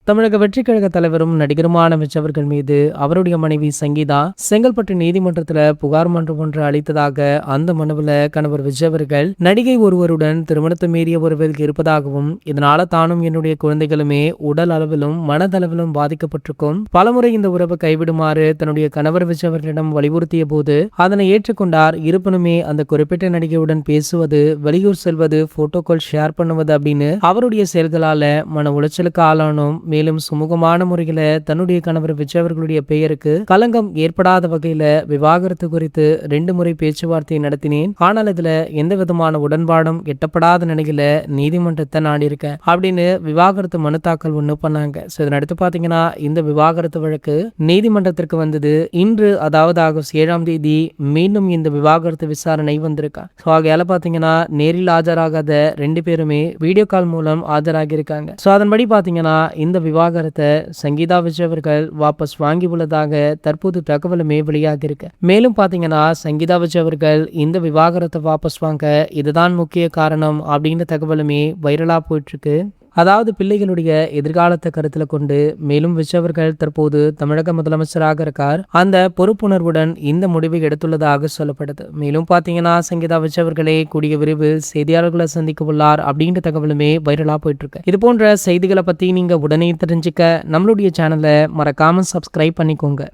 தமிழக வெற்றிக் கழக தலைவரும் நடிகருமான விஜய் அவர்கள் மீது அவருடைய மனைவி சங்கீதா செங்கல்பட்டு நீதிமன்றத்துல புகார் மன்றம் ஒன்று அளித்ததாக அந்த மனுவில் கணவர் விஜய் அவர்கள் நடிகை ஒருவருடன் திருமணத்தை மீறிய உறவில் இருப்பதாகவும் இதனால தானும் என்னுடைய குழந்தைகளுமே உடல் அளவிலும் மனதளவிலும் பாதிக்கப்பட்டிருக்கும் பலமுறை இந்த உறவை கைவிடுமாறு தன்னுடைய கணவர் விஜய் அவர்களிடம் வலியுறுத்திய போது அதனை ஏற்றுக்கொண்டார். இருப்பினுமே அந்த குறிப்பிட்ட நடிகையுடன் பேசுவது, வெளியூர் செல்வது, போட்டோக்கள் ஷேர் பண்ணுவது அப்படின்னு அவருடைய செயல்களால மன உளைச்சலுக்கு ஆளானோம். மேலும் சுமூகமான முறையில தன்னுடைய கணவர் விஜய் அவர்களுடைய பெயருக்கு களங்கம் ஏற்படாத வகையில விவாகரத்து குறித்து 2 முறை பேச்சுவார்த்தை நடத்தினேன். ஆனால் இதுல எந்த விதமான உடன்பாடும் எட்டப்படாத நிலையில நீதிமன்றத்தை நாடியிருக்கேன் அப்படின்னு விவாகரத்து மனு தாக்கல் ஒண்ணு பண்ணாங்க. இதனடுத்து பாத்தீங்கன்னா இந்த விவாகரத்து வழக்கு நீதிமன்றத்திற்கு வந்தது. இன்று அதாவது ஆகஸ்ட் 7ஆம் தேதி மீண்டும் இந்த விவாகரத்து விசாரணை வந்திருக்கா. ஆகையால பாத்தீங்கன்னா நேரில் ஆஜராகாத 2 பேருமே வீடியோ கால் மூலம் ஆஜராகி இருக்காங்க. அதன்படி பாத்தீங்கன்னா இந்த விவாகரத்தை சங்கீதா விஜய் அவர்கள் வாபஸ் வாங்கி உள்ளதாக தற்போது தகவலுமே வெளியாகி இருக்கு. மேலும் பாத்தீங்கன்னா சங்கீதா விஜய் அவர்கள் இந்த விவாகரத்தை வாபஸ் வாங்க இதுதான் முக்கிய காரணம் அப்படின்ற தகவலுமே வைரலா போயிட்டு இருக்கு. அதாவது பிள்ளைகளுடைய எதிர்காலத்தை கருத்துல கொண்டு மேலும் விஜய் அவர்கள் தற்போது தமிழக முதலமைச்சராக இருக்கார். அந்த பொறுப்புணர்வுடன் இந்த முடிவை எடுத்துள்ளதாக சொல்லப்படுது. மேலும் பாத்தீங்கன்னா சங்கீதா விஜய் அவர்களே கூடிய விரைவில் செய்தியாளர்களை சந்திக்க உள்ளார் அப்படின்ற தகவலுமே வைரலா போயிட்டு இருக்கு. இது போன்ற செய்திகளை பத்தி நீங்க உடனே தெரிஞ்சுக்க நம்மளுடைய சேனலை மறக்காம சப்ஸ்கிரைப் பண்ணிக்கோங்க.